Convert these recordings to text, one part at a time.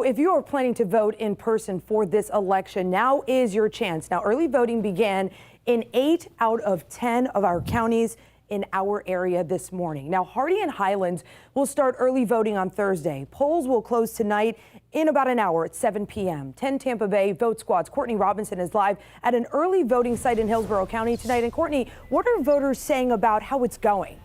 If you are planning to vote in person for this election, now is your chance. Now, early voting began in 8 out of 10 of our counties in our area this morning. Now, Hardee and Highlands will start early voting on Thursday. Polls will close tonight in about an hour at 7 p.m. 10 Tampa Bay Vote Squad's Courtney Robinson is live at an early voting site in Hillsborough County tonight. And Courtney, what are voters saying about how it's going?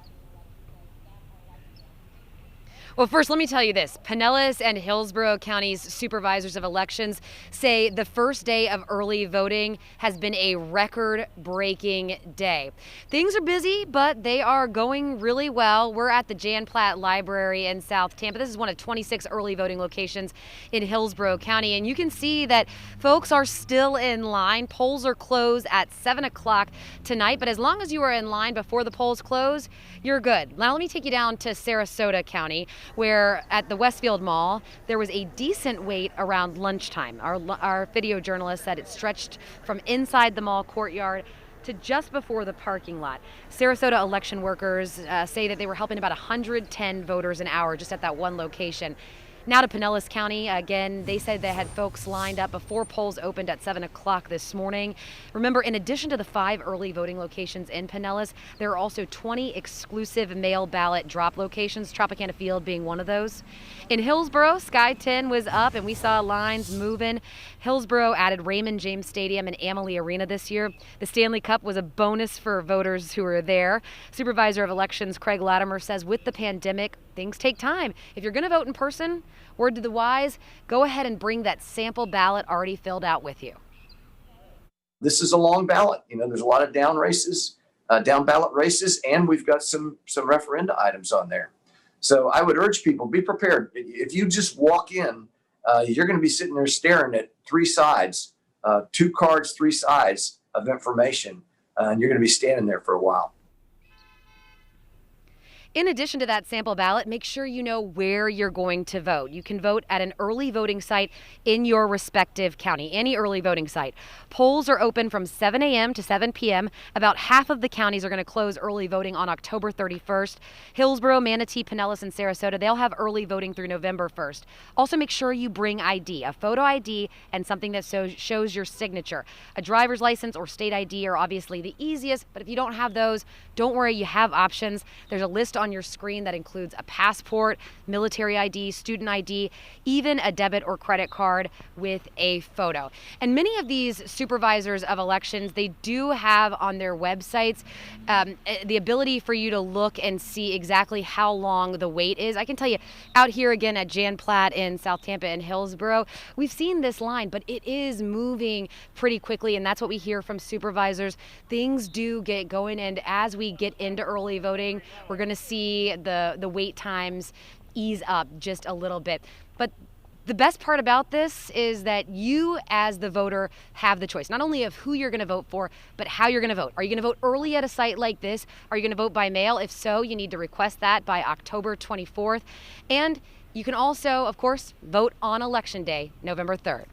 Well, first, let me tell you this. Pinellas and Hillsborough counties supervisors of elections say the first day of early voting has been a record-breaking day. Things are busy, but they are going really well. We're at the Jan Platt Library in South Tampa. This is one of 26 early voting locations in Hillsborough County, and you can see that folks are still in line. Polls are closed at 7 o'clock tonight, but as long as you are in line before the polls close, you're good. Now, let me take you down to Sarasota County, where at the Westfield Mall, there was a decent wait around lunchtime. Our video journalist said it stretched from inside the mall courtyard to just before the parking lot. Sarasota election workers say that they were helping about 110 voters an hour just at that one location. Now to Pinellas County. Again, they said they had folks lined up before polls opened at 7 o'clock this morning. Remember, in addition to the 5 early voting locations in Pinellas, there are also 20 exclusive mail ballot drop locations, Tropicana Field being one of those. In Hillsborough, Sky 10 was up and we saw lines moving. Hillsborough added Raymond James Stadium and Amalie Arena this year. The Stanley Cup was a bonus for voters who were there. Supervisor of Elections Craig Latimer says with the pandemic, things take time. If you're going to vote in person, word to the wise, go ahead and bring that sample ballot already filled out with you. This is a long ballot. You know, there's a lot of down ballot races, and we've got some referenda items on there. So I would urge people, be prepared. If you just walk in, you're going to be sitting there staring at 3 sides, 2 cards, 3 sides of information, and you're going to be standing there for a while. In addition to that sample ballot, make sure you know where you're going to vote. You can vote at an early voting site in your respective county, any early voting site. Polls are open from 7 a.m. to 7 p.m. About half of the counties are going to close early voting on October 31st. Hillsborough, Manatee, Pinellas, and Sarasota, they'll have early voting through November 1st. Also, make sure you bring ID, a photo ID, and something that shows your signature. A driver's license or state ID are obviously the easiest, but if you don't have those, don't worry, you have options. There's a list on your screen that includes a passport, military ID, student ID, even a debit or credit card with a photo. And many of these supervisors of elections, they do have on their websites the ability for you to look and see exactly how long the wait is. I can tell you out here again at Jan Platt in South Tampa and Hillsborough, we've seen this line, but it is moving pretty quickly, and that's what we hear from supervisors. Things do get going, and as we get into early voting, we're going to see the wait times ease up just a little bit. But the best part about this is that you as the voter have the choice, not only of who you're going to vote for, but how you're going to vote. Are you going to vote early at a site like this? Are you going to vote by mail? If so, you need to request that by October 24th. And you can also, of course, vote on Election Day, November 3rd.